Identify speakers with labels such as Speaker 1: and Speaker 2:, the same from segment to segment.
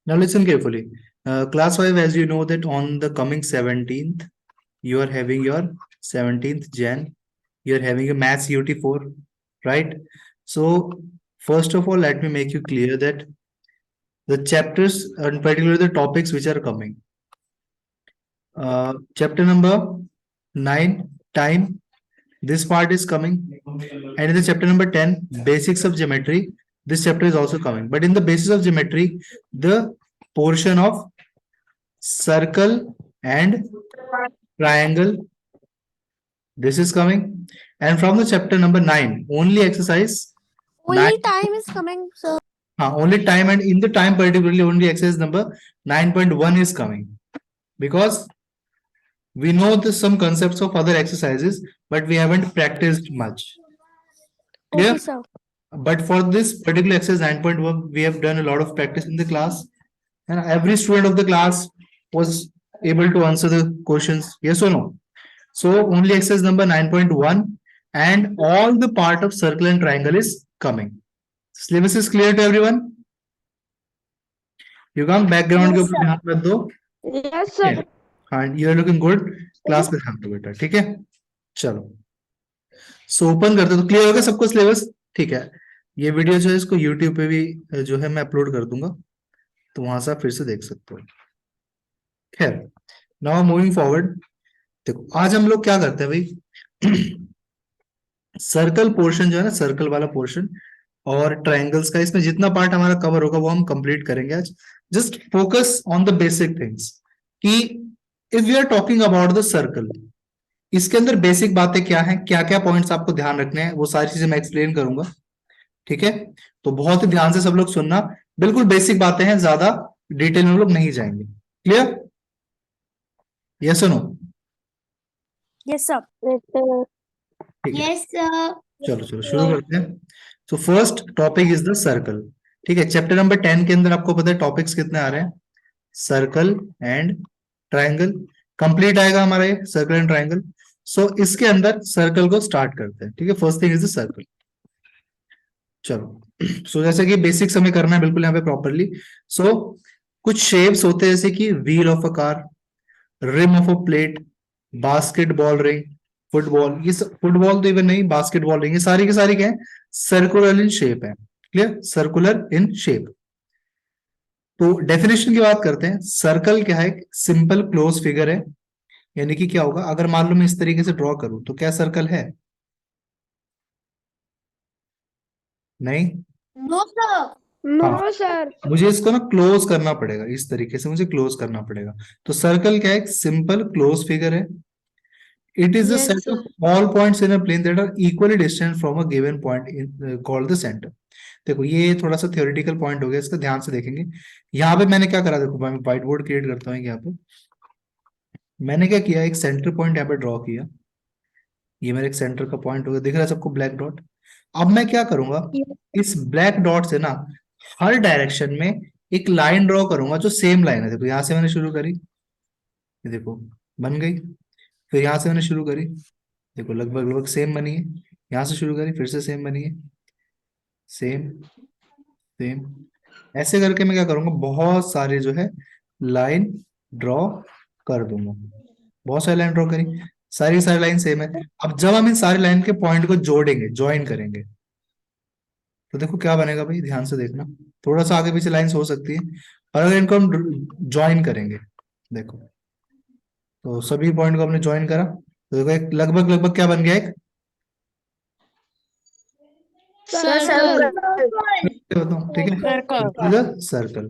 Speaker 1: Now listen carefully. Class 5, as you know that on the coming 17th, you are having your 17th Jan. You are having a Maths UT4, right? So first of all, let me make you clear that the chapters and particularly the topics which are coming. Chapter number 9, time. This part is coming. And in the chapter number 10, basics of geometry, this chapter is also coming. But in the basis of geometry, the portion of circle and triangle, this is coming. And from the chapter number 9, only exercise 9.
Speaker 2: Only time is coming, sir.
Speaker 1: Only time, and in the time particularly only exercise number 9.1 is coming. Because we know some concepts of other exercises, but we haven't practiced much. Clear?
Speaker 2: Okay, sir.
Speaker 1: But for this particular exercise 9.1, we have done a lot of practice in the class, and every student of the class was able to answer the questions, yes or no. So only exercise number 9.1 and all the part of circle and triangle is coming. Syllabus is clear to everyone? You come background के ऊपर ध्यान मत दो.
Speaker 2: Yes, sir.
Speaker 1: And you are looking good. Class पे ध्यान दो बेटा, ठीक है? चलो. सो ओपन करते तो क्लियर होगा सबको सिलेबस, ठीक है? ये वीडियो जो है इसको यूट्यूब पे भी जो है मैं अपलोड कर दूंगा, तो वहां से आप फिर से देख सकते हो. खैर, नाउ मूविंग फॉरवर्ड. देखो आज हम लोग क्या करते हैं भाई, सर्कल पोर्शन जो है ना, सर्कल वाला पोर्शन और ट्रायंगल्स का, इसमें जितना पार्ट हमारा कवर होगा वो हम कंप्लीट करेंगे आज. Just focus on the basic things कि if we are talking about the circle, इसके अंदर बेसिक बातें क्या हैं, क्या क्या पॉइंट्स आपको ध्यान रखने हैं, वो सारी चीजें मैं एक्सप्लेन करूंगा, ठीक है? तो बहुत ही ध्यान से सब लोग सुनना, बिल्कुल बेसिक बातें हैं, ज्यादा डिटेल में हम लोग नहीं जाएंगे. क्लियर? यस और नो?
Speaker 2: Yes, sir.
Speaker 1: ठीक है,
Speaker 2: Yes, sir.
Speaker 1: चलो चलो शुरू करते हैं. So first topic is the circle. ठीक है, चैप्टर नंबर 10 के अंदर आपको पता है टॉपिक्स कितने आ रहे हैं, सर्कल एंड ट्रायंगल. कंप्लीट आएगा हमारा ये सर्कल एंड ट्रायंगल. सो इसके अंदर सर्कल को स्टार्ट करते हैं, ठीक है? First thing is the circle. चलो, सो जैसे कि बेसिक्स हमें करना है बिल्कुल यहाँ पे प्रॉपरली. सो कुछ शेप्स होते हैं जैसे कि wheel of a car, rim of a plate, basketball ring, football. ये फुटबॉल तो इवन नहीं, बास्केटबॉल रिंग, ये सारी की सारी क्या है, सर्कुलर इन शेप है. क्लियर? Circular in shape. तो डेफिनेशन की बात करते हैं. सर्कल क्या है? सिंपल क्लोज फिगर है. यानी कि क्या होगा, अगर मान लो मैं इस तरीके से ड्रॉ करूं तो क्या सर्कल है? नहीं.
Speaker 2: No, sir. No, sir.
Speaker 1: मुझे इसको ना क्लोज करना पड़ेगा, इस तरीके से मुझे क्लोज करना पड़ेगा. तो सर्कल क्या है? सिंपल क्लोज फिगर है. It is a
Speaker 2: Yes,
Speaker 1: set
Speaker 2: sir.
Speaker 1: of all points in a plane that are equally distant from a given point called the center. देखो ये थोड़ा सा theoretical point हो गया, इसका ध्यान से देखेंगे. यहाँ पे मैंने क्या करा, देखो मैं व्हाइट बोर्ड क्रिएट करता हूँ. यहाँ पे मैंने क्या किया, एक सेंटर पॉइंट यहाँ पे ड्रॉ किया. ये मेरे एक सेंटर का पॉइंट हो गया, दिख रहा है सबको ब्लैक डॉट. अब मैं क्या करूंगा, इस ब्लैक डॉट से ना हर डायरेक्शन में एक लाइन ड्रॉ करूंगा जो सेम लाइन है. देखो यहाँ से मैंने शुरू करी, ये देखो बन गई. फिर यहाँ से मैंने शुरू करी, देखो लगभग लगभग सेम बनी है. यहाँ से शुरू करी, फिर से सेम बनी है, सेम सेम. ऐसे करके मैं क्या करूंगा, बहुत सारे जो है लाइन ड्रॉ कर दूंगा. बहुत सारी लाइन ड्रॉ करी, सारी लाइन सेम है. अब जब हम इन सारी लाइन के पॉइंट को जोड़ेंगे, ज्वाइन करेंगे, तो देखो क्या बनेगा भाई, ध्यान से देखना. थोड़ा सा आगे पीछे लाइंस हो सकती है, और अगर इनको हम ज्वाइन करेंगे, देखो तो सभी पॉइंट को हमने ज्वाइन करा, तो देखो एक लगभग लगभग क्या बन गया, एक
Speaker 2: Circle.
Speaker 1: बताऊं, ठीक है, सर्कल.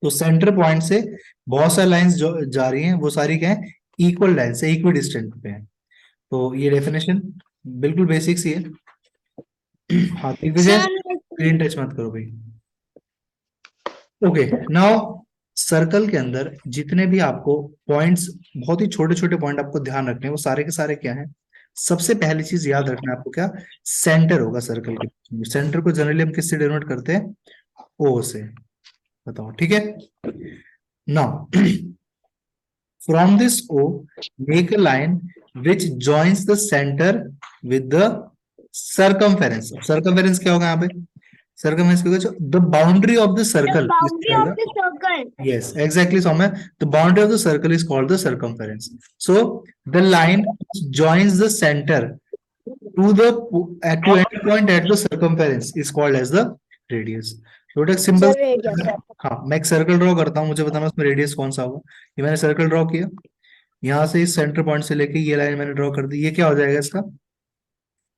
Speaker 1: तो सेंटर पॉइंट से बहुत सारी लाइंस जो जा रही हैं, वो सारी क्या है, इक्वल लाइन से इक्वल डिस्टेंस पे है. तो ये डेफिनेशन बिल्कुल बेसिक सी है. हाँ दिग्विजय, स्क्रीन टच मत करो भाई. ओके, नाउ सर्कल के अंदर जितने भी आपको पॉइंट्स, बहुत ही छोटे छोटे पॉइंट आपको ध्यान रखने हैं, वो सारे के सारे क्या है. सबसे पहली चीज याद रखना है आपको, क्या सेंटर होगा सर्कल के. सेंटर को जनरली हम किससे डिनोट करते हैं, ओ से. बताओ, ठीक है? Now from this O make a line which joins the centre with the circumference. Circumference क्या होगा यहाँ पे, Circumference because the boundary of the circle is
Speaker 2: boundary
Speaker 1: called
Speaker 2: of the circle.
Speaker 1: yes, exactly, Soumya. The boundary of the circle is called the circumference. So the line which joins the center to the to any point at the circumference is called as the radius. तो एक simple हाँ, मैं एक circle draw करता हूँ, मुझे बताना उसमें रेडियस कौन सा होगा। ये मैंने सर्कल ड्रॉ किया, यहाँ से इस सेंटर पॉइंट से लेके ये लाइन मैंने ड्रॉ कर दी, ये क्या हो जाएगा इसका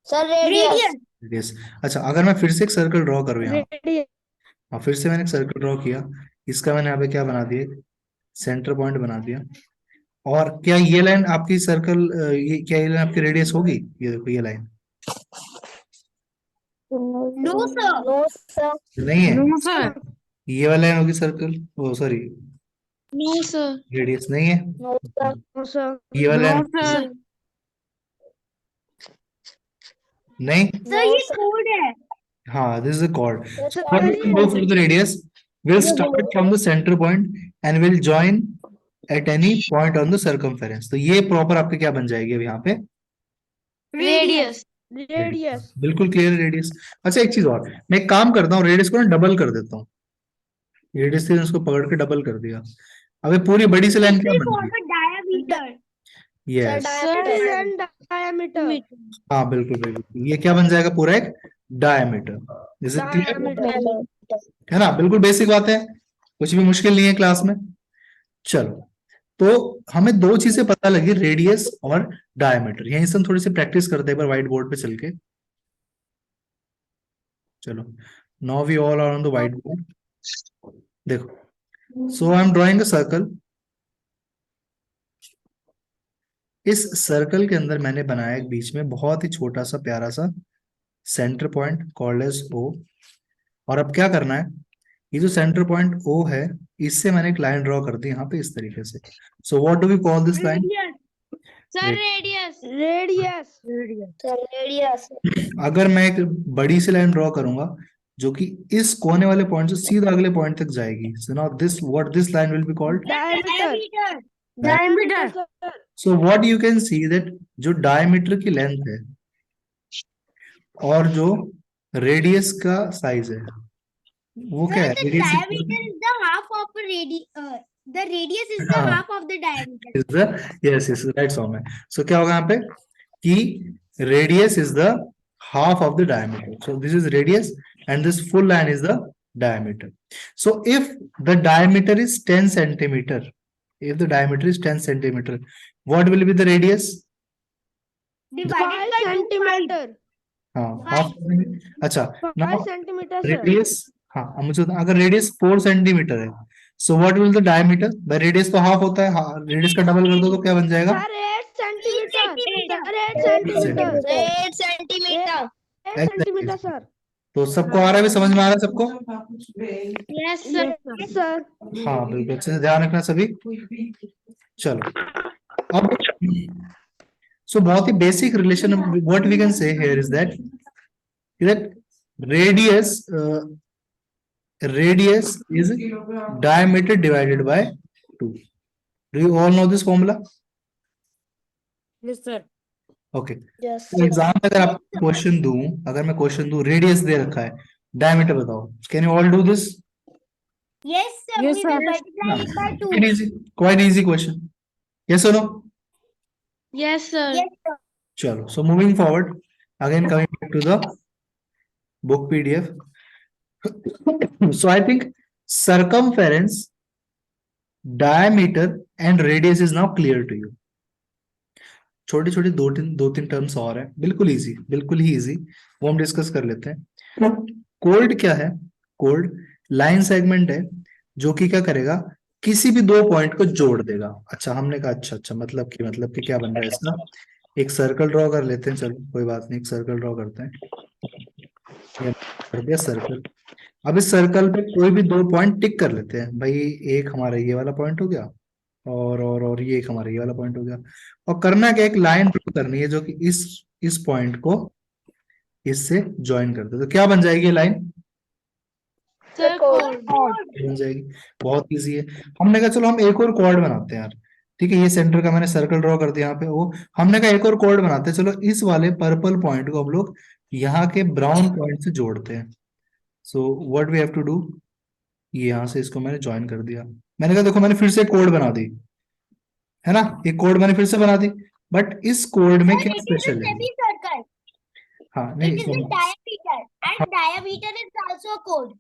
Speaker 2: सर रेडियस।
Speaker 1: रेडियस। अच्छा, अगर मैं फिर से एक सर्कल ड्रॉ करूँ यहाँ,
Speaker 2: रेडियस।
Speaker 1: हाँ फिर से मैंने एक सर्कल ड्रॉ किया, इसका मैंने यहाँ पे क्या बना दिया, सेंटर पॉइंट बना दिया। और क्या ये लाइन आपकी सर्कल, ये क्या ये लाइन आपकी रेडियस होगी? ये देखो ये line
Speaker 2: no sir. No sir.
Speaker 1: नहीं है,
Speaker 2: नो सर।
Speaker 1: ये वाला लाइन होगी circle, oh sorry
Speaker 2: no sir.
Speaker 1: Radius नहीं है,
Speaker 2: नो सर। No sir.
Speaker 1: ये वाला
Speaker 2: नो
Speaker 1: लाइन
Speaker 2: सर।
Speaker 1: नहीं,
Speaker 2: सर ये कोड है।
Speaker 1: हाँ this is a chord.
Speaker 2: Yes,
Speaker 1: So
Speaker 2: sir.
Speaker 1: what will go for the radius? We'll start from the center point and we'll join at any point on the circumference. तो ये proper आपके क्या बन जाएगी अब यहाँ पे
Speaker 2: रेडियस।
Speaker 1: रेडियस, बिल्कुल क्लियर रेडियस। अच्छा एक चीज और, मैं एक काम करता हूँ, रेडियस को ना डबल कर देता हूँ, रेडियस से उसको पकड़ के डबल कर दिया, अब ये पूरी बड़ी सी लाइन क्या बन गई?
Speaker 2: डायमीटर।
Speaker 1: Yes,
Speaker 2: diameter.
Speaker 1: हाँ बिल्कुल बिल्कुल, ये क्या बन जाएगा पूरा एक डायमीटर। Is it clear? है ना, बिल्कुल बेसिक बात है, कुछ भी मुश्किल नहीं है क्लास में। चलो, तो हमें दो चीजें पता लगी, रेडियस और डायमीटर। यहीं से हम थोड़ी सी प्रैक्टिस करते हैं एक बार व्हाइट बोर्ड पे चल के। चलो, now we all are on the white board. देखो, so I am drawing a circle. इस सर्कल के अंदर मैंने बनाया एक बीच में बहुत ही छोटा सा प्यारा सा सेंटर पॉइंट कॉल्ड एज ओ। और अब क्या करना है, ये जो सेंटर पॉइंट ओ है, इससे मैंने एक लाइन ड्रॉ कर दी यहाँ पे इस तरीके से। So what do we call this line?
Speaker 2: Sir radius. Radius. Sir radius.
Speaker 1: अगर मैं एक बड़ी सी लाइन ड्रॉ करूंगा जो कि इस कोने वाले पॉइंट से सीधा अगले पॉइंट तक जाएगी, so now this what this line will be called
Speaker 2: diameter. Diameter.
Speaker 1: So what you can see that जो डायमीटर की लेंथ है और जो रेडियस का साइज है वो क्या है?
Speaker 2: Diameter is the half of the the radius is the
Speaker 1: हाँ।
Speaker 2: half of the diameter.
Speaker 1: is the yes yes right Soumya. So क्या होगा यहाँ पे कि radius is the half of the diameter. So this is radius and this full line is the diameter. So if the diameter is 10 centimeter, if the diameter is 10 centimeter, what will be the radius?
Speaker 2: Divided by centimeter.
Speaker 1: हाँ half, अच्छा now
Speaker 2: 5 centimeter.
Speaker 1: radius, हाँ अब मुझे बताओ, अगर radius 4 centimetre है, so what will the diameter? भाई radius तो हाफ होता है, रेडियस का डबल कर दो तो क्या बन जाएगा?
Speaker 2: 8 centimetre. 8 centimetre. 8 centimetre. 8 centimetre sir.
Speaker 1: तो सबको आ रहा है, भी समझ में आ रहा है सबको?
Speaker 2: Yes sir. सर।
Speaker 1: हाँ बिल्कुल, अच्छे से ध्यान रखना सभी। चलो, अब सो बहुत ही basic relation, what we can say here is that radius is diameter divided by 2. Do you all know this formula?
Speaker 2: Yes sir.
Speaker 1: Okay.
Speaker 2: Yes
Speaker 1: तो एग्जाम में अगर आपको क्वेश्चन दूं, अगर मैं क्वेश्चन दूं रेडियस दे रखा है, डायमीटर बताओ, can you all do this?
Speaker 2: Yes sir.
Speaker 1: Yes,
Speaker 2: We will multiply it by 2.
Speaker 1: quite easy question. Yes or no?
Speaker 2: Yes sir. Yes sir.
Speaker 1: चलो, so moving forward, again coming back to the book PDF. So I think circumference, diameter and radius is now clear to you. छोटे छोटे दो तीन terms और है, बिल्कुल easy, बिल्कुल ही easy, वो हम डिस्कस कर लेते हैं। कोल्ड क्या है? कोल्ड लाइन सेगमेंट है जो कि क्या करेगा, किसी भी दो पॉइंट को जोड़ देगा। अच्छा हमने कहा अच्छा मतलब कि क्या बन रहा है इसका, एक सर्कल ड्रॉ कर लेते हैं, चलो कोई बात नहीं, एक सर्कल ड्रॉ करते हैं, कर दिया सर्कल। अब इस सर्कल पे कोई भी दो पॉइंट टिक कर लेते हैं भाई, एक हमारा ये वाला पॉइंट हो गया और ये एक हमारा ये वाला पॉइंट हो गया, और करना क्या, एक लाइन ड्रॉ करनी है जो कि इस पॉइंट को इससे ज्वाइन कर दे, तो क्या बन जाएगी लाइन? बन जाएगी, बहुत इजी है। हमने कहा चलो हम एक और कॉर्ड बनाते हैं यार, ठीक है, ये सेंटर का मैंने सर्कल ड्रॉ कर दिया यहाँ पे, वो हमने कहा एक और कॉर्ड बनाते हैं, चलो इस वाले पर्पल पॉइंट को हम लोग यहाँ के ब्राउन पॉइंट से जोड़ते हैं। So what we have to do, ये यहाँ से इसको मैंने ज्वाइन कर दिया। मैंने कहा देखो मैंने फिर से कोड बना दी, है ना, एक कोड मैंने फिर से बना दी, बट इस कोड में क्या
Speaker 2: Sir, it is a
Speaker 1: special है।
Speaker 2: semicircle.
Speaker 1: हाँ
Speaker 2: It
Speaker 1: नहीं
Speaker 2: is a
Speaker 1: सुनो,
Speaker 2: diameter,
Speaker 1: हाँ,
Speaker 2: and diameter is also a code.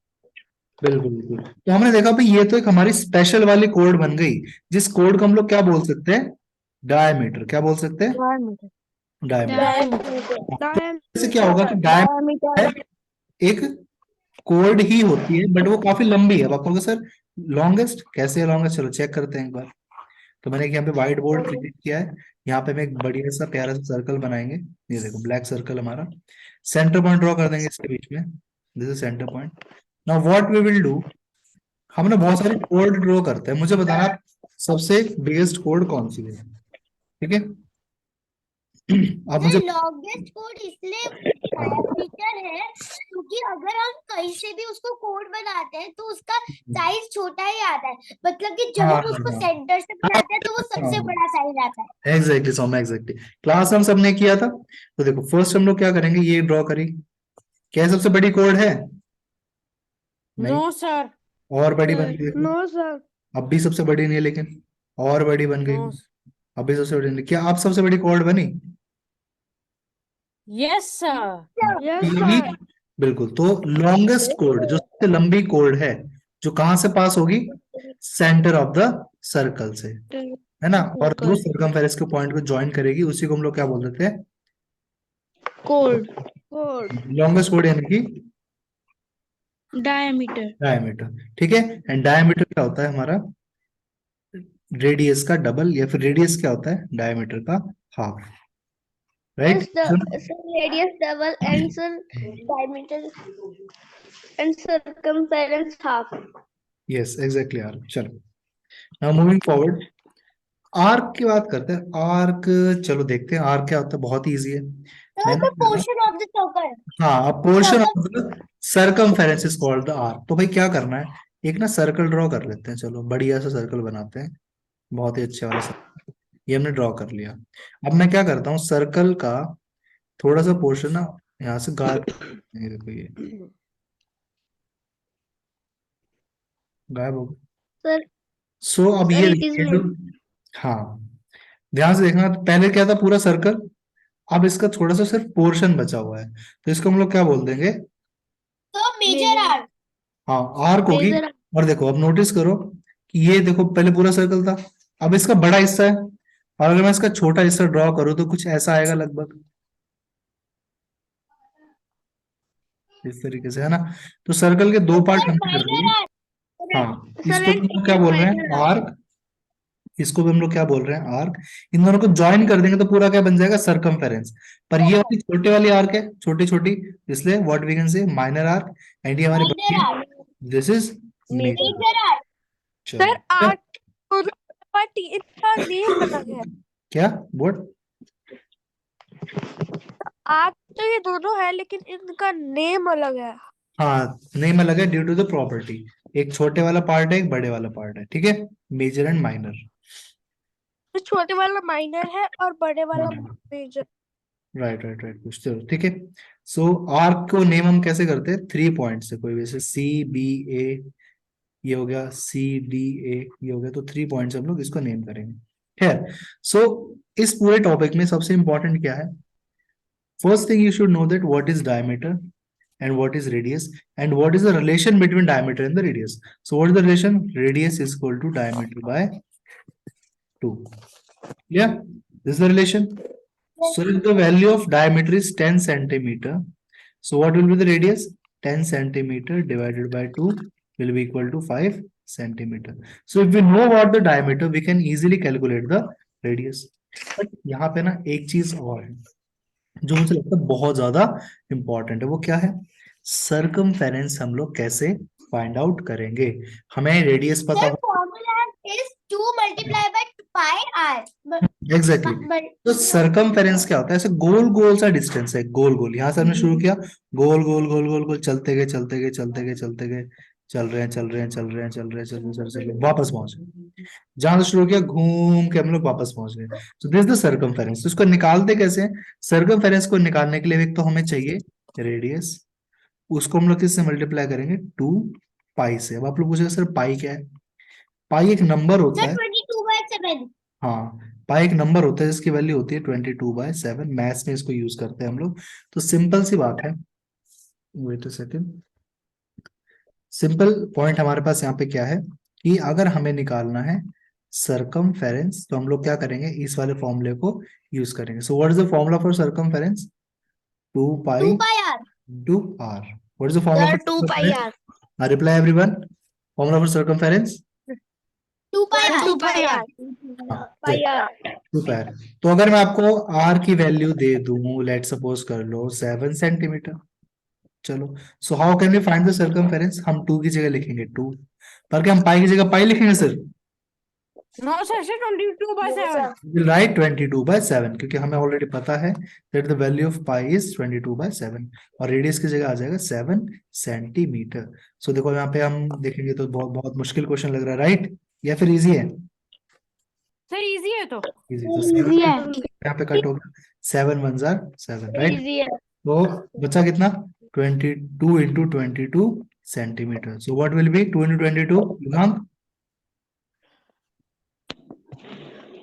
Speaker 1: बिल्कुल बिल्कुल। तो हमने देखा भाई ये तो एक हमारी स्पेशल वाली कोड बन गई, जिस कोड को हम लोग क्या बोल सकते हैं, डायमीटर। क्या बोल सकते हैं,
Speaker 3: diameter,
Speaker 1: डायमीटर।
Speaker 3: diameter,
Speaker 1: इससे क्या होगा कि डायमीटर एक कोड ही होती है, बट वो काफी लंबी है। अब आप कहोगे सर लॉन्गेस्ट कैसे है, लॉन्गेस्ट, चलो चेक करते हैं एक बार। तो मैंने यहाँ पे व्हाइट बोर्ड क्रिएट किया है, यहाँ पे हम एक बढ़िया सा प्यारा सा सर्कल बनाएंगे। ये देखो ब्लैक सर्कल हमारा, सेंटर पॉइंट ड्रॉ कर देंगे इसके बीच में, this is centre point. Now what we will do, हम ना बहुत सारे कोड ड्रॉ करते हैं, मुझे बताना आप सबसे बिगेस्ट कोड कौन सी है, ठीक है। अब
Speaker 2: The
Speaker 1: मुझे
Speaker 2: longest code इसलिए diameter है क्योंकि अगर हम कहीं से भी उसको कोड बनाते हैं तो उसका साइज छोटा ही आता है, मतलब कि जब
Speaker 1: हाँ
Speaker 2: हम उसको
Speaker 1: हाँ
Speaker 2: सेंटर से बनाते हैं तो वो सबसे
Speaker 1: हाँ,
Speaker 2: बड़ा साइज आता है।
Speaker 1: एग्जैक्टली सौम्य, एग्जैक्टली। क्लास हम सबने किया था। तो देखो फर्स्ट हम लोग क्या करेंगे, ये ड्रॉ करी, क्या है सबसे बड़ी कोड है, नहीं,
Speaker 3: no sir,
Speaker 1: और बड़ी बन गई देखो,
Speaker 3: no sir,
Speaker 1: अब भी सबसे बड़ी नहीं है लेकिन और बड़ी बन गई,
Speaker 3: no,
Speaker 1: अब भी सबसे बड़ी नहीं, क्या आप सबसे बड़ी कोड बनी,
Speaker 3: yes sir, yes
Speaker 1: यही,
Speaker 3: sir,
Speaker 1: बिल्कुल। तो लॉन्गेस्ट कोड जो सबसे लंबी कोड है, जो कहां से पास होगी, सेंटर ऑफ द सर्कल से, है ना, और जो सर्कमफेरेंस के पॉइंट को ज्वाइन करेगी उसी को हम लोग क्या बोल देते हैं,
Speaker 3: cold,
Speaker 1: लॉन्गेस्ट कोड यानी कि
Speaker 3: diameter,
Speaker 1: डायमीटर, ठीक है। एंड डायमीटर क्या होता है हमारा, रेडियस का डबल, या फिर रेडियस क्या होता है, डायमीटर का half, right.
Speaker 2: Sir, radius double and sir diameter and circumference half.
Speaker 1: Yes exactly यार, चलो नाउ मूविंग फॉरवर्ड, आर्क की बात करते हैं। आर्क, चलो देखते हैं आर्क क्या होता है, बहुत ही इजी है।
Speaker 2: Sir,
Speaker 1: मैंने
Speaker 2: the portion of the circle.
Speaker 1: हाँ, portion of the circumference is called the arc. तो भाई क्या करना है, एक ना सर्कल ड्रॉ कर लेते हैं, चलो बढ़िया सा सर्कल बनाते हैं, बहुत ही अच्छे वाला सर्कल, ये हमने ड्रॉ कर लिया। अब मैं क्या करता हूँ, सर्कल का थोड़ा सा पोर्शन ना यहाँ से गायब, ये देखो ये गायब हो गया।
Speaker 2: Sir,
Speaker 1: सो अब ये
Speaker 2: it is
Speaker 1: देखिए जो, हाँ ध्यान से देखना, पहले क्या था पूरा सर्कल, अब इसका थोड़ा सा सिर्फ पोर्शन बचा हुआ है, तो इसको हम लोग क्या बोल देंगे,
Speaker 2: so major arc.
Speaker 1: हाँ आर्क होगी।
Speaker 2: Major arc.
Speaker 1: और देखो अब नोटिस करो कि ये देखो पहले पूरा सर्कल था, अब इसका बड़ा हिस्सा है, और अगर मैं इसका छोटा हिस्सा ड्रॉ करूँ तो कुछ ऐसा आएगा लगभग इस तरीके से, है ना। तो सर्कल के दो पार्ट
Speaker 2: Sir,
Speaker 1: हमने कर
Speaker 2: minor
Speaker 1: दिए।
Speaker 2: arc.
Speaker 1: हाँ,
Speaker 2: Sir,
Speaker 1: इसको भी
Speaker 2: and
Speaker 1: हम लोग क्या बोल रहे हैं,
Speaker 2: minor arc.
Speaker 1: आर्क, इसको भी हम लोग क्या बोल रहे हैं, आर्क। इन दोनों को ज्वाइन कर देंगे तो पूरा क्या बन जाएगा, सर्कमफेरेंस। पर ये वाली छोटे वाली आर्क है, छोटी छोटी, इसलिए what we can say minor arc, and ये हमारी
Speaker 2: Minor arc.
Speaker 1: This is major.
Speaker 2: Major arc.
Speaker 3: sir,
Speaker 1: चलो
Speaker 3: arc, but इनका name अलग है,
Speaker 1: क्या, व्हाट,
Speaker 3: arc तो ये दोनों है लेकिन इनका name अलग है,
Speaker 1: हाँ नेम अलग है ड्यू टू द प्रॉपर्टी, एक छोटे वाला पार्ट है एक बड़े वाला पार्ट है, ठीक है, मेजर एंड माइनर।
Speaker 3: तो छोटे वाला minor है और बड़े वाला major,
Speaker 1: राइट राइट राइट, पूछते हो, ठीक है। सो आर्क को नेम हम कैसे करते हैं, 3 पॉइंट से, कोई वैसे सी बी ए, ये हो गया सी डी ए, ये हो गया, तो 3 पॉइंट से हम लोग इसको नेम करेंगे। खैर, सो इस पूरे टॉपिक में सबसे इंपॉर्टेंट क्या है, first thing you should know that what is diameter and what is radius, and what is the relation between diameter and the radius. So what is the relation, radius is equal to diameter by 2, yeah, this is the relation. So if the value of diameter is 10 centimeter, so what will be the radius, 10 centimeter divided by 2 will be equal to 5 centimeter. So if we know what the diameter, we can easily calculate the radius. But यहाँ पे ना एक चीज और है जो मुझे लगता है बहुत ज्यादा इंपॉर्टेंट है, वो क्या है, सर्कमफेरेंस हम लोग कैसे फाइंड आउट करेंगे, हमें रेडियस पता
Speaker 2: Sir, formula is 2 multiplied by pi r.
Speaker 1: Exactly. तो सर्कमफेरेंस क्या होता है, ऐसे गोल गोल सा डिस्टेंस है, गोल गोल, यहाँ से हमने शुरू किया, गोल गोल गोल गोल गोल चलते गए चलते गए चलते गए चलते गए, चल रहे हैं चल रहे हैं चल रहे हैं चल रहे हैं चल रहे हैं चल रहे हैं, वापस पहुंच गए, जहां से शुरू किया घूम के हम लोग वापस पहुंच गए। तो दिस द सर्कमफेरेंस। तो इसको निकालते कैसे हैं, सर्कमफेरेंस को निकालने के लिए एक तो हमें चाहिए रेडियस, उसको हम लोग किससे मल्टीप्लाई करेंगे, 2 पाई से। अब आप लोग पूछेंगे सर पाई क्या है? पाई एक नंबर होता
Speaker 2: सर
Speaker 1: है।
Speaker 2: 22/7।
Speaker 1: हाँ, पाई एक नंबर होता है जिसकी वैल्यू होती है 22/7। मैथ्स में इसको यूज करते हैं हम लोग। तो सिंपल सी बात है, wait a second. Simple point हमारे पास यहाँ पे क्या है कि अगर हमें निकालना है सरकमफेरेंस, तो हम लोग क्या करेंगे, इस वाले फॉर्मूले को यूज करेंगे। So what is the formula for circumference? 2 pi
Speaker 2: 2πr।
Speaker 1: Into R. What is the formula
Speaker 3: sir
Speaker 1: for
Speaker 3: 2 pi
Speaker 1: circumference?
Speaker 3: R.
Speaker 1: Reply everyone. Formula for circumference?
Speaker 2: 2πr।
Speaker 3: 2 pi R.
Speaker 1: हाँ,
Speaker 3: पाई आर।
Speaker 1: 2 पाई। तो अगर मैं आपको are की value दे दूं, let suppose कर लो 7 centimetre, चलो, so how can we find the circumference? हम 2 की जगह लिखेंगे 2, पर क्या हम पाई की जगह पाई लिखेंगे sir?
Speaker 4: No sir, 22/7।
Speaker 1: Will write 22/7, क्योंकि हमें ऑलरेडी पता है that the value of pi is 22/7, और रेडियस की जगह आ जाएगा 7 सेंटीमीटर। सो देखो यहाँ पे हम देखेंगे तो बहुत बहुत मुश्किल क्वेश्चन लग रहा है, राइट? या फिर इजी है?
Speaker 4: सर इजी है तो।
Speaker 1: इजी। तो
Speaker 3: इजी है।
Speaker 1: यहाँ पे कट होगा, 7 1 7, राइट?
Speaker 3: इजी है।
Speaker 1: तो बचा कितना, 22 × 22 centimetre. So what will be 2 × 22?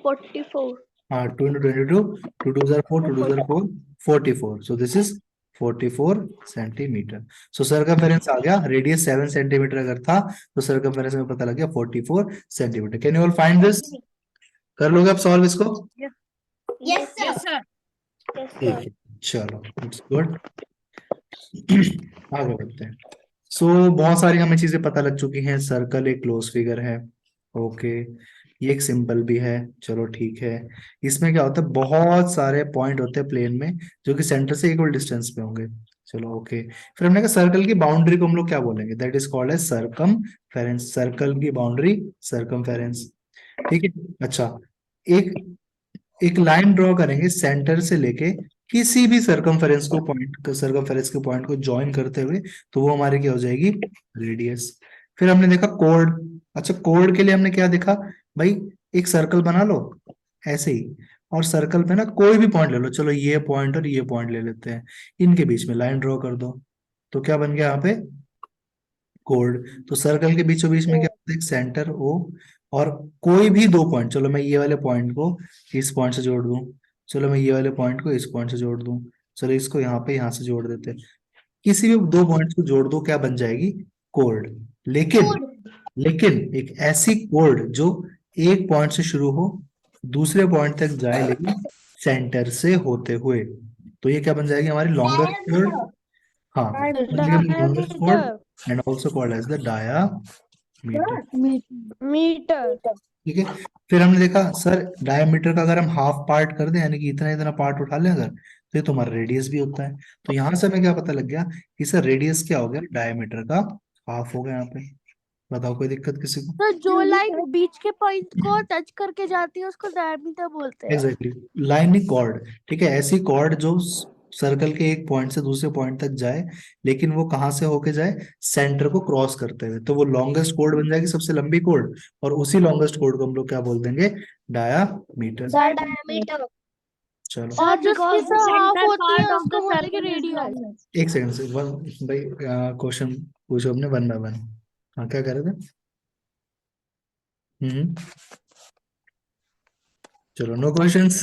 Speaker 3: 44।
Speaker 1: हाँ, 2 × 22, 2 2 are 4, 2 2 are 4, 44. So this is 44 centimetre. So circumference आ गया, रेडियस 7 सेंटीमीटर अगर था तो सर्कमफेरेंस में पता लग गया 44 centimetre. Can you all find this? कर लोगे आप सॉल्व इसको?
Speaker 2: Yes sir.
Speaker 4: Yes sir.
Speaker 1: ठीक है, चलो, इट्स गुड। आगे बढ़ते हैं। सो बहुत सारी हमें चीजें पता लग चुकी हैं। सर्कल एक क्लोज फिगर है, ओके। ये एक सिंबल भी है, चलो ठीक है। इसमें क्या होता है, बहुत सारे पॉइंट होते हैं प्लेन में जो कि सेंटर से इक्वल डिस्टेंस पे होंगे, चलो ओके। फिर हमने कहा सर्कल की बाउंड्री को हम लोग क्या बोलेंगे? That is called as circumference. Circle की बाउंड्री सरकमफेरेंस, ठीक है। अच्छा, एक एक लाइन ड्रॉ करेंगे सेंटर से लेके किसी भी सरकमफेरेंस के पॉइंट को ज्वाइन करते हुए, तो वो हमारी क्या हो जाएगी, रेडियस। फिर हमने देखा कोड। अच्छा, कोड के लिए हमने क्या देखा भाई, एक सर्कल बना लो ऐसे ही, और सर्कल पे ना कोई भी पॉइंट ले लो, चलो ये पॉइंट और ये पॉइंट ले लेते हैं, इनके बीच में लाइन ड्रॉ कर दो, तो क्या बन गया यहाँ पे, कोड। तो सर्कल के बीचों बीच में क्या होता है, एक सेंटर ओ, और कोई भी 2 पॉइंट, चलो मैं ये वाले पॉइंट को इस पॉइंट से जोड़ दूं, चलो मैं ये वाले पॉइंट को इस पॉइंट से जोड़ दूं, चलो इसको यहाँ से जोड़ देते हैं। किसी भी 2 पॉइंट्स को जोड़ दो, क्या बन जाएगी, कोड। लेकिन लेकिन एक ऐसी कोड जो एक पॉइंट से शुरू हो, दूसरे पॉइंट तक जाए, लेकिन सेंटर से होते हुए, तो ये क्या बन जाएगी, हमारी लॉन्गेस्ट कोड। हाँ, लॉन्गेस्ट कोड and also called as the diameter.
Speaker 3: Metre.
Speaker 1: ठीक है। फिर हमने देखा सर डायमीटर का अगर हम हाफ पार्ट कर दें, यानी कि इतना इतना पार्ट उठा लें अगर, तो ये तो हमारा रेडियस भी होता है। तो यहाँ से हमें क्या पता लग गया कि सर रेडियस क्या हो गया, डायमीटर का हाफ हो गया यहाँ पे। बताओ कोई दिक्कत किसी को?
Speaker 3: तो जो लाइन बीच के पॉइंट को टच करके जाती है उसको डायमीटर बोलते हैं।
Speaker 1: Exactly, lining chord. ठीक है, ऐसी कॉर्ड जो सर्कल के एक पॉइंट से दूसरे पॉइंट तक जाए, लेकिन वो कहाँ से होके जाए, सेंटर को क्रॉस करते हुए, तो वो लॉन्गेस्ट कोड बन जाएगी, सबसे लंबी कोड। और उसी लॉन्गेस्ट कोड को हम लोग क्या बोल देंगे, डायामीटर।
Speaker 3: डायमीटर।
Speaker 1: चलो
Speaker 3: और जिसकी से हाफ होती है उसको बोलेंगे रेडियस।
Speaker 1: एक सेकंड से वन, भाई क्वेश्चन पूछो अपने 1 by 1। हाँ, क्या कह रहे थे? हम्म, चलो, नो क्वेश्चंस।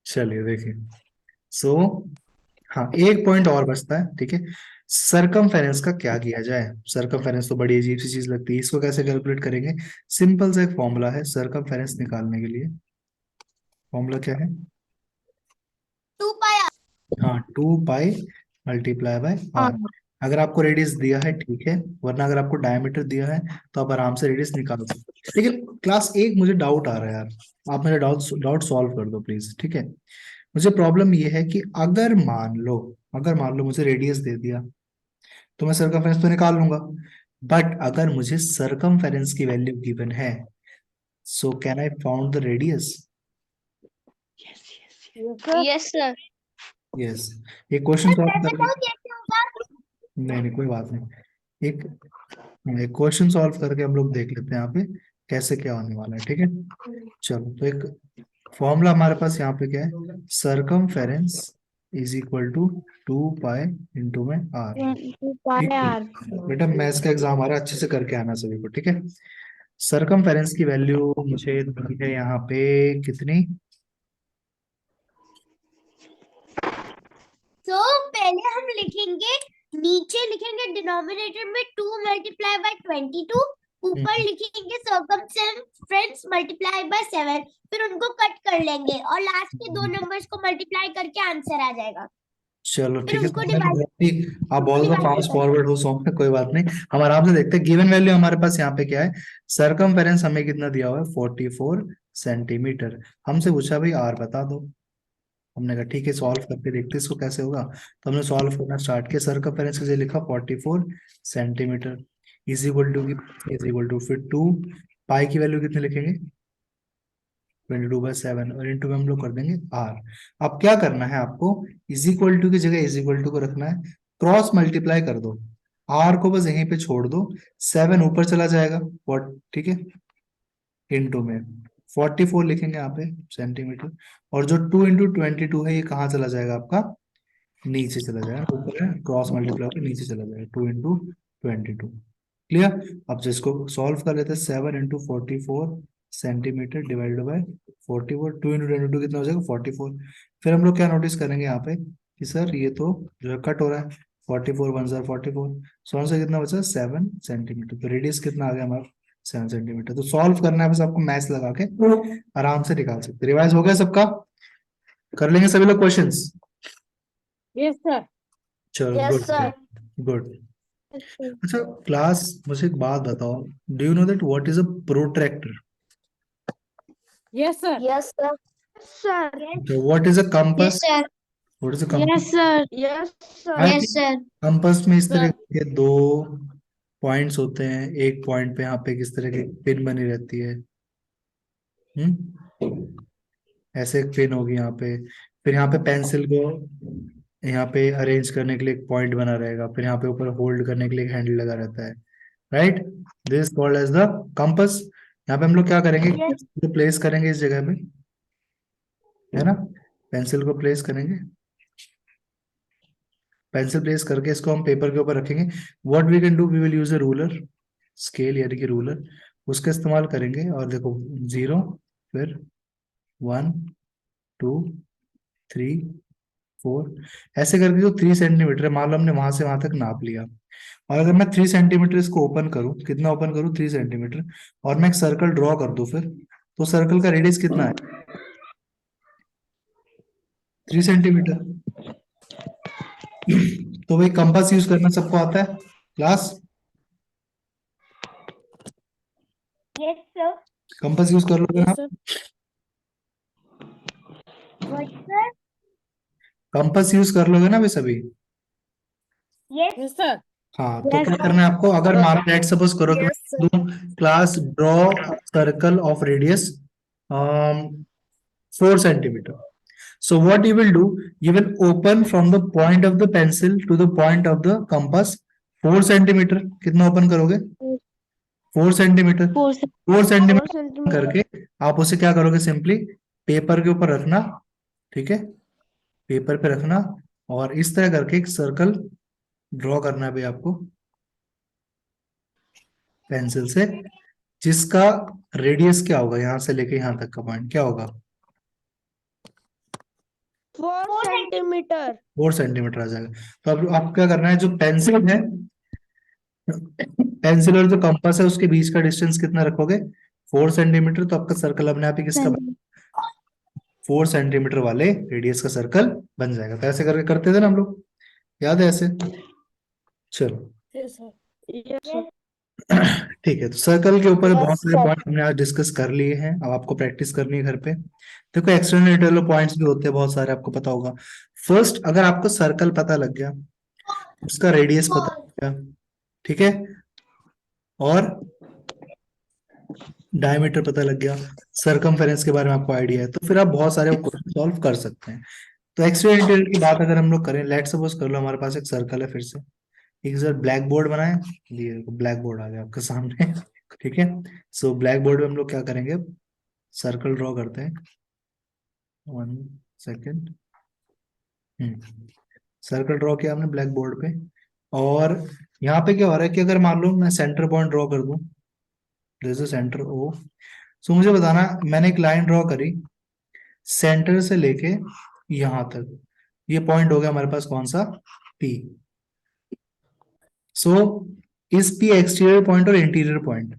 Speaker 1: चलिए देखिए। सो हाँ, एक पॉइंट और बचता है, ठीक है। सरकमफेरेंस का क्या किया जाए? सरकमफेरेंस तो बड़ी अजीब सी चीज लगती है, इसको कैसे कैलकुलेट करेंगे? सिंपल सा एक फॉर्मूला है सरकमफेरेंस निकालने के लिए। फॉर्मूला क्या है?
Speaker 2: 2πr।
Speaker 1: हाँ, 2 पाई मल्टीप्लाई बाय आर। अगर आपको रेडियस दिया है ठीक है, वरना अगर आपको डायमीटर दिया है तो आप आराम से रेडियस निकाल सकते हैं। लेकिन क्लास एक मुझे डाउट आ रहा है यार, आप मेरा डाउट सॉल्व कर दो प्लीज, ठीक है। मुझे प्रॉब्लम ये है कि अगर मान लो मुझे रेडियस दे दिया, तो मैं सरकमफेरेंस तो निकाल लूंगा, बट अगर मुझे सरकमफेरेंस की वैल्यू गिवन है, so can I found the radius?
Speaker 3: Yes sir.
Speaker 1: Yes. ये क्वेश्चन सॉल्व
Speaker 2: सर
Speaker 1: करके,
Speaker 2: बताओ कैसे होगा।
Speaker 1: नहीं नहीं कोई बात नहीं, एक एक क्वेश्चन सॉल्व करके हम लोग देख लेते हैं यहाँ पे कैसे क्या होने वाला है, ठीक है। चलो, तो एक फॉर्मूला हमारे पास यहाँ पे क्या है, circumference is equal to 2 pi into में आर।
Speaker 3: 2 pi
Speaker 1: ठीक है
Speaker 3: r।
Speaker 1: बेटा, मैथ्स का एग्जाम आ रहा है, अच्छे से करके आना सभी को, ठीक है। सरकमफेरेंस की वैल्यू मुझे दी है यहाँ पे कितनी,
Speaker 2: तो पहले हम लिखेंगे, नीचे लिखेंगे डिनोमिनेटर में 2 मल्टीप्लाई बाय 22, ऊपर लिखेंगे सर्कमफेरेंस मल्टीप्लाई बाय 7, फिर उनको कट कर लेंगे और लास्ट के दो नंबर्स को मल्टीप्लाई करके आंसर आ जाएगा।
Speaker 1: चलो
Speaker 2: फिर
Speaker 1: ठीक है।
Speaker 2: उनको डिवाइड
Speaker 1: आप बहुत ज्यादा फास्ट
Speaker 2: डिवाइड
Speaker 1: फॉरवर्ड हो सॉन्ग में, कोई बात नहीं, हम आराम से देखते हैं। गिवन वैल्यू हमारे पास यहाँ पे क्या है, सरकमफेरेंस हमें कितना दिया हुआ है 44 सेंटीमीटर। हमसे पूछा भाई आर बता दो। हमने कहा ठीक है, सॉल्व करके देखते हैं इसको कैसे होगा। तो हमने सॉल्व करना स्टार्ट किया। सरकमफेरेंस के लिए लिखा 44 सेंटीमीटर इज इक्वल टू, फिर 2 पाई की वैल्यू कितने लिखेंगे 22/7 और इंटू में हम लोग कर देंगे आर। अब क्या करना है आपको, इज इक्वल टू की जगह इज इक्वल टू को रखना है, क्रॉस मल्टीप्लाई कर दो, आर को बस यहीं पे छोड़ दो, 7 ऊपर चला जाएगा, ठीक है, इंटू में 44 लिखेंगे यहाँ पे सेंटीमीटर, और जो 2 × 22 है ये कहाँ चला जाएगा आपका, नीचे चला जाएगा, ऊपर है क्रॉस मल्टीप्लाई होकर नीचे चला जाएगा, 2 × 22। क्लियर। अब जिसको सॉल्व कर लेते हैं, 7 × 44 सेंटीमीटर डिवाइडेड बाय 44, 2 × 22 कितना हो जाएगा 44। फिर हम लोग क्या नोटिस करेंगे यहाँ पे कि सर ये तो जो है कट हो रहा है, 44 1 ज़ा 44, सौ से कितना बचा 7 सेंटीमीटर, तो रेडियस कितना आ गया हमारा 7 सेंटीमीटर। तो सॉल्व करना है बस आपको, मैथ्स लगा के आराम से निकाल सकते। रिवाइज हो गया सबका, कर लेंगे सभी लोग क्वेश्चंस।
Speaker 4: Yes sir.
Speaker 1: चलो
Speaker 2: यस
Speaker 1: गुड
Speaker 2: सर।
Speaker 1: गुड। अच्छा क्लास, मुझे एक बात बताओ, do you know that what is a protractor?
Speaker 4: Yes sir.
Speaker 2: Yes sir.
Speaker 3: sir।
Speaker 1: What is a compass?
Speaker 2: Sir.
Speaker 1: What is a
Speaker 3: Yes
Speaker 1: compass?
Speaker 3: sir। Yes sir।
Speaker 1: हाँ,
Speaker 2: yes sir.
Speaker 1: Compass में इस तरह
Speaker 4: sir.
Speaker 1: के दो पॉइंट्स होते हैं, एक point पे यहाँ पे किस तरह की पिन बनी रहती है, ऐसे एक पिन होगी यहाँ पे, फिर यहाँ पे पेंसिल को यहाँ पे अरेंज करने के लिए एक पॉइंट बना रहेगा, फिर यहाँ पे ऊपर होल्ड करने के लिए एक हैंडल लगा रहता है, right, this called as the compass. यहाँ पे हम लोग क्या करेंगे, तो प्लेस करेंगे इस जगह पे, है ना, पेंसिल को प्लेस करेंगे, पेंसिल प्लेस करके इसको हम पेपर के ऊपर रखेंगे। What we can do, we will use a ruler, scale यानी कि रूलर, उसका इस्तेमाल करेंगे, और देखो 0, फिर 1 2 3 4, ऐसे करके जो 3 सेंटीमीटर है, मान लो हमने वहां से वहां तक नाप लिया, और अगर मैं 3 सेंटीमीटर इसको ओपन करूं, कितना ओपन करूं 3 सेंटीमीटर, और मैं एक सर्कल ड्रॉ कर दूं, फिर तो सर्कल का रेडियस कितना है 3 सेंटीमीटर। तो भाई कंपास यूज करना सबको आता है class?
Speaker 2: Yes sir.
Speaker 1: Compass use कर लोगे ना?
Speaker 4: Yes sir.
Speaker 2: What sir?
Speaker 1: Compass use कर लोगे ना भाई सभी?
Speaker 2: Yes
Speaker 4: yes sir.
Speaker 1: हाँ, तो
Speaker 3: Yes
Speaker 1: क्या
Speaker 3: sir।
Speaker 1: करना है आपको, अगर मान लेट सपोज करो कि
Speaker 3: Yes sir।
Speaker 1: Class draw circle of radius 4 centimetre, so what you will do, you will open from the point of the pencil to the point of the compass 4 centimetre, कितना open करोगे 4 centimetre,
Speaker 3: 4
Speaker 1: 4 centimetre
Speaker 3: centimeter।
Speaker 1: करके आप उसे क्या करोगे, simply paper के ऊपर रखना, ठीक है, पेपर पे रखना, और इस तरह करके एक सर्कल ड्रॉ करना है भाई आपको पेंसिल से, जिसका रेडियस क्या होगा, यहां से लेके यहां तक का पॉइंट क्या होगा
Speaker 3: 4 centimeter।
Speaker 1: 4 सेंटीमीटर आ जाएगा। तो अब आपको क्या करना है, जो पेंसिल है, पेंसिल और जो कंपास है उसके बीच का डिस्टेंस कितना रखोगे 4 सेंटीमीटर, तो आपका सर्कल अपने आप ही किसका 4 सेंटीमीटर वाले रेडियस का सर्कल बन जाएगा। तो ऐसे करके करते थे ना हम लोग, याद है ऐसे? चलो
Speaker 4: यस सर।
Speaker 3: Yes sir।
Speaker 1: ठीक है, तो सर्कल के ऊपर बहुत
Speaker 2: Yes,
Speaker 1: सारे
Speaker 2: sir।
Speaker 1: पॉइंट हमने आज डिस्कस कर लिए हैं, अब आपको प्रैक्टिस करनी है घर पे। देखो एक्सटर्नल इंटरनल पॉइंट्स भी होते हैं बहुत सारे, आपको पता होगा। फर्स्ट, अगर आपको सर्कल पता लग गया, उसका रेडियस पता लग गया, ठीक है, और डायमीटर पता लग गया, सरकमफेरेंस के बारे में आपको आइडिया है, तो फिर आप बहुत सारे क्वेश्चन सॉल्व कर सकते हैं। तो एक्सटर्नल इंटरनल की बात अगर हम लोग करें, लेट सपोज कर लो हमारे पास एक सर्कल है, फिर से एक सर ब्लैक बोर्ड बनाए, ये ब्लैक बोर्ड आ गया आपके सामने ठीक है, सो ब्लैक बोर्ड में हम लोग क्या करेंगे, सर्कल ड्रॉ करते हैं, 1 सेकेंड, सर्कल ड्रॉ किया हमने ब्लैक बोर्ड पे, और यहाँ पे क्या हो रहा है कि अगर मान लो मैं सेंटर पॉइंट ड्रॉ कर दूं, दिस इज सेंटर ओ, सो मुझे बताना, मैंने एक लाइन ड्रॉ करी सेंटर से लेके यहां तक, ये पॉइंट हो गया हमारे पास कौन सा, पी। सो इस पी एक्सटीरियर पॉइंट और interior point?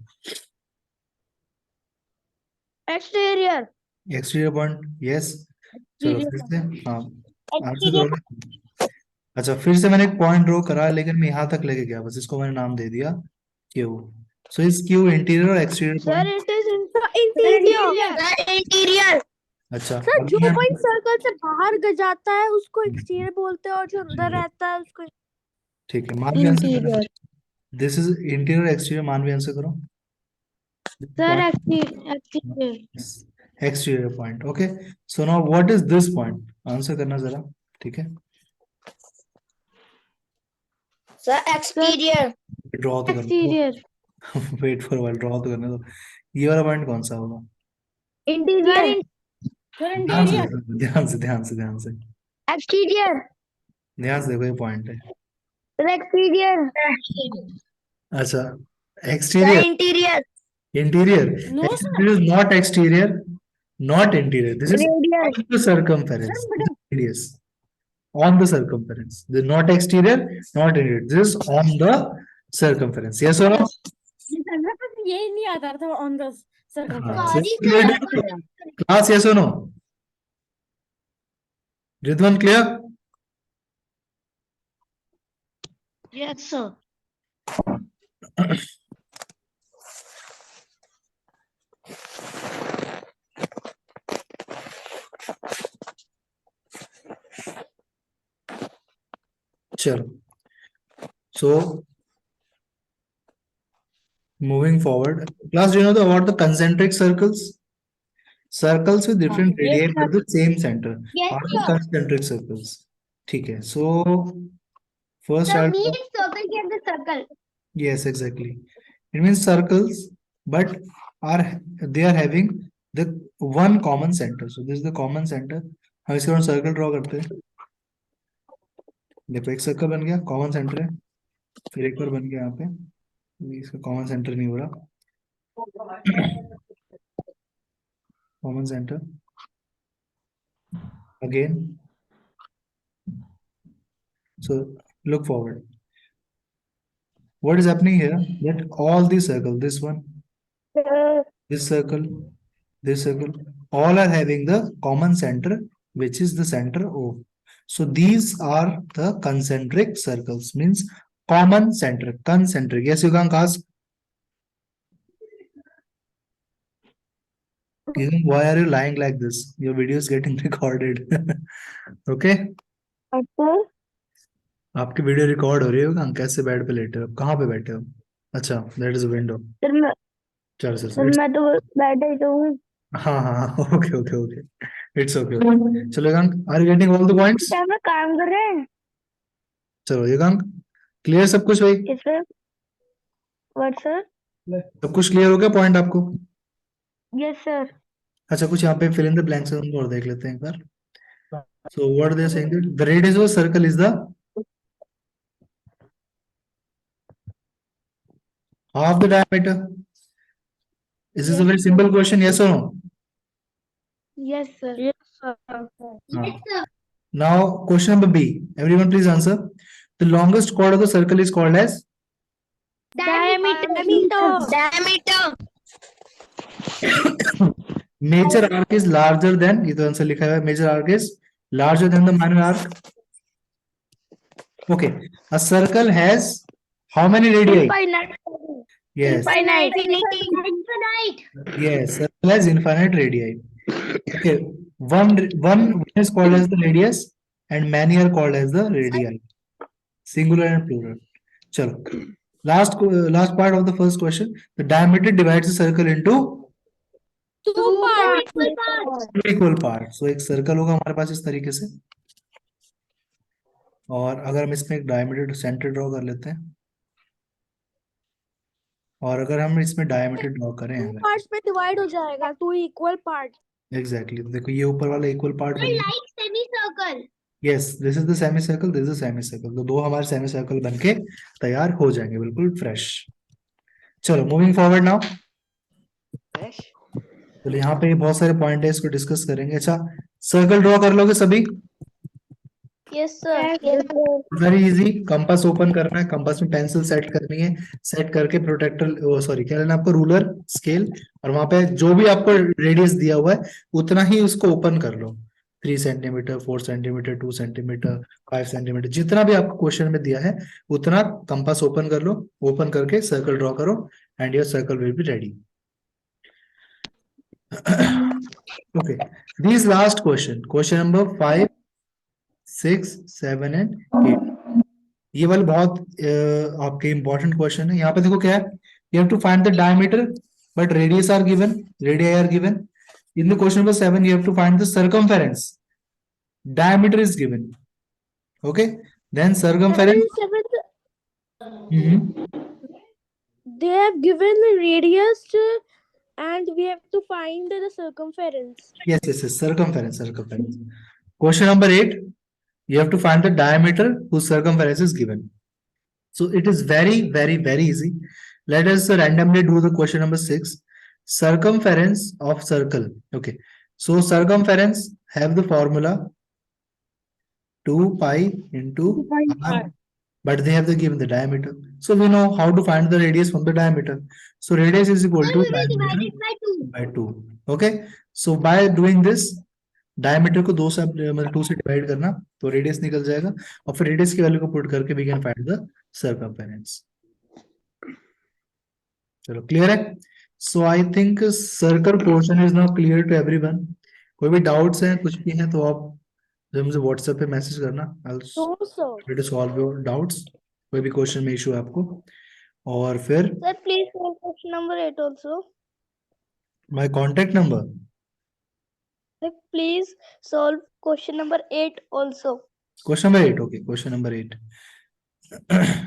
Speaker 3: Exterior.
Speaker 1: Exterior point, yes. चलो फिर से, हाँ आंसर
Speaker 2: Exterior
Speaker 1: करोगे। अच्छा, फिर से मैंने एक पॉइंट ड्रॉ करा, लेकिन मैं यहाँ तक लेके गया, बस इसको मैंने नाम दे दिया क्यू। सो इस क्यू इंटीरियर और exterior
Speaker 3: sir
Speaker 1: point?
Speaker 3: It is interior.
Speaker 2: Interior
Speaker 1: अच्छा,
Speaker 3: सर
Speaker 1: अब
Speaker 3: जो
Speaker 1: मैं,
Speaker 3: पॉइंट सर्कल से बाहर जाता है उसको एक्सटीरियर बोलते हैं और जो अंदर रहता है उसको
Speaker 1: ठीक है, मान भी आंसर करो।
Speaker 3: Interior.
Speaker 1: This is interior exterior, मान भी आंसर करो।
Speaker 3: Sir exterior.
Speaker 1: Exterior point, okay. So now what is this point, answer करना जरा, ठीक है।
Speaker 2: सर एक्सटीरियर
Speaker 1: ड्रॉ तो करना
Speaker 3: एक्सटीरियर।
Speaker 1: दो, वेट फॉर व्हाइल, ड्रॉ तो करने दो। ये वाला पॉइंट कौन सा होगा?
Speaker 3: इंटीरियर।
Speaker 4: सर
Speaker 1: ध्यान से
Speaker 4: इंटीरियर।
Speaker 1: देखो, ध्यान से, ध्यान से, ध्यान से,
Speaker 3: एक्सटीरियर।
Speaker 1: ध्यान से देखो, ये पॉइंट है।
Speaker 3: एक्सटीरियर।
Speaker 1: अच्छा, exterior,
Speaker 2: interior
Speaker 1: interior,
Speaker 4: no sir.
Speaker 1: this is not exterior, not interior, this is
Speaker 3: radius.
Speaker 1: on the circumference, radius, on the circumference, this is not exterior, not interior, this is on the circumference, yes or no?
Speaker 4: यही नहीं आता था on the
Speaker 1: हाँ,
Speaker 2: Sorry,
Speaker 4: circle.
Speaker 1: class, yes or no? Ridwan, clear?
Speaker 2: Yes sir.
Speaker 1: चलो, so moving forward, class, do you know about the concentric circles? Circles with different
Speaker 4: Yes,
Speaker 1: radii
Speaker 4: sir.
Speaker 1: but the same center
Speaker 2: Yes,
Speaker 1: are the
Speaker 2: sir.
Speaker 1: concentric circles. ठीक है, so first
Speaker 2: Sir
Speaker 1: I'll
Speaker 2: means circle के अंदर circle.
Speaker 1: yes, exactly. It means circles, but are they are having the one common center. So this is the common center. हम इसके बाद circle draw करते हैं। देखो एक सर्कल बन गया, कॉमन सेंटर है, फिर एक और बन गया यहाँ पे, इसका कॉमन सेंटर नहीं हो रहा, common centre again. So look forward. What is happening here? That all these circles, this one, this circle, this circle, all are having the common center, which is the center O. So these are the concentric circles, means common center, concentric. Yes, you can ask. Why are you lying like this? Your video is getting recorded. Okay? आपकी video record हो रही है, कैसे bed पे लेटे हो, कहाँ पे बैठे हो? अच्छा, दैट इज विंडो। चलो सर,
Speaker 3: मैं तो बैठे तो हूँ।
Speaker 1: हाँ हाँ, okay okay okay, it's okay. चलो यकांक, are you getting all the points?
Speaker 3: क्या हम लोग काम कर रहे हैं?
Speaker 1: चलो यकांक, क्लियर सब कुछ भाई?
Speaker 3: किस पे? What sir?
Speaker 1: सब कुछ क्लियर हो गया पॉइंट आपको?
Speaker 3: Yes sir.
Speaker 1: अच्छा, कुछ यहाँ पे फिल इन द ब्लैंक्स और देख लेते हैं एक बार। So what they are saying that the radius of a circle is the half the diameter. Is this a very simple question? Yes or no?
Speaker 3: Yes sir. Yes sir.
Speaker 2: Yes, sir.
Speaker 1: Now question number B. Everyone please answer. The longest chord of the circle is called as
Speaker 3: Diameter.
Speaker 2: Diameter.
Speaker 1: major arc is larger than, ये तो answer लिखा है, major arc is larger than the minor arc. Okay, a circle has how many radii?
Speaker 3: Infinite.
Speaker 1: Yes,
Speaker 2: Infinite.
Speaker 1: yes, circle has infinite radii. Okay, one is called as the radius and many are called as the radii, singular and plural. Chalo, last part of the first question. The diameter divides the circle into
Speaker 3: Two parts.
Speaker 2: Equal parts.
Speaker 1: two equal parts. So एक circle होगा हमारे पास इस तरीके से, और अगर हम इसमें एक डायमीटर सेंटर ड्रॉ कर लेते हैं, और अगर हम इसमें डायमीटर ड्रॉ करें
Speaker 3: Two
Speaker 1: अगर,
Speaker 3: parts में डिवाइड हो जाएगा, two equal parts.
Speaker 1: एग्जैक्टली, तो देखो ये ऊपर वाला इक्वल पार्ट बन गया,
Speaker 2: Like semicircle.
Speaker 1: Yes, this is the semi circle, this is semi circle, तो दो हमारे सेमी सर्कल बनके तैयार हो जाएंगे बिल्कुल फ्रेश। चलो मूविंग फॉरवर्ड नाउ। चलो यहाँ पे बहुत सारे पॉइंट है, इसको डिस्कस करेंगे। अच्छा, सर्कल ड्रॉ कर लोगे सभी?
Speaker 3: Yes sir.
Speaker 1: Very easy. Compass open करना है, कंपास में पेंसिल सेट करनी है, सेट करके प्रोटेक्टर सॉरी क्या लेना आपको, रूलर, स्केल, और वहां पे जो भी आपको रेडियस दिया हुआ है उतना ही उसको ओपन कर लो। 3 सेंटीमीटर, 4 सेंटीमीटर, 2 सेंटीमीटर, 5 सेंटीमीटर, जितना भी आपको क्वेश्चन में दिया है उतना कंपास ओपन कर लो। ओपन करके सर्कल ड्रॉ करो and your circle will be ready. Okay, these last question number 5, 6, 7 and 8, ये वाले बहुत आपके इंपॉर्टेंट क्वेश्चन है। यहाँ पे देखो क्या है, you have to find the diameter but radius are given, radii are given. In the question number 7 you have to find the circumference, diameter is given. Okay, then circumference. Mhm.
Speaker 3: They have given the radius and we have to find the circumference.
Speaker 1: Yes, circumference. Question number 8, you have to find the diameter whose circumference is given. So it is very easy. Let us randomly do the question number 6. Circumference of circle. Okay. So circumference have the formula 2 pi into r, but they have given the diameter. So we know how to find the radius from the diameter. So radius is equal to
Speaker 2: We will divide
Speaker 1: diameter
Speaker 2: it by 2.
Speaker 1: by 2. Okay. So by doing this, diameter को 2 से मतलब 2 से divide करना तो radius निकल जाएगा, और फिर रेडियस की वैल्यू को पुट करके we can find the circumference. चलो क्लियर है? So I think circle portion is now clear to everyone. कोई भी डाउट्स हैं, कुछ भी हैं तो आप जब मुझे व्हाट्सएप पे मैसेज करना, I will
Speaker 3: No sir.
Speaker 1: Try to solve your doubts. कोई भी क्वेश्चन में इशू है आपको, और फिर
Speaker 3: Sir, please solve question number 8 also.
Speaker 1: My contact number,
Speaker 3: Sir, please solve question number 8 also.
Speaker 1: question number 8. Okay, question number 8.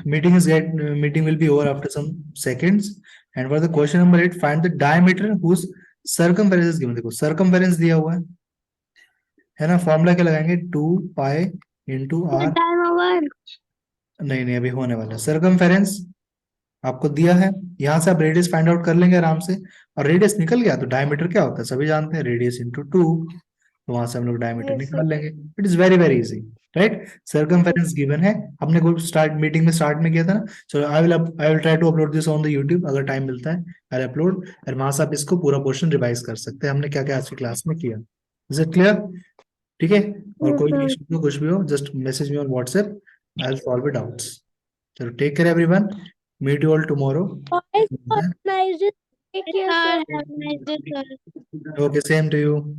Speaker 1: Meeting will be over after some seconds, and for the question number 8, find the diameter whose circumference is given. देखो circumference दिया हुआ है ना, formula क्या लगाएंगे, 2 pi into R.
Speaker 2: Time over.
Speaker 1: नहीं अभी होने वाला है। सर्कमफेरेंस आपको दिया है, यहाँ से आप रेडियस फाइंड आउट कर लेंगे आराम से, और रेडियस निकल गया तो डायमीटर क्या होता है सभी जानते हैं, रेडियस इंटू 2, तो वहां से हम लोग डायमीटर
Speaker 3: Yes,
Speaker 1: निकाल लेंगे। It is very easy, right? Circumference given है, हमने को स्टार्ट मीटिंग में स्टार्ट में किया था ना। चलो I will try to upload this on the YouTube, अगर टाइम मिलता है आई विल अपलोड, और वहां से आप इसको पूरा पोर्शन रिवाइज कर सकते हैं हमने क्या क्या आज की क्लास में किया। Is it clear? ठीक है, और कोई भी इशू कुछ भी हो just message me on WhatsApp, I will solve your doubts. चलो take care everyone, meet you all tomorrow.
Speaker 3: Bye. Nice. Take care, sir.
Speaker 2: Have a nice day, sir.
Speaker 1: Okay, same to you.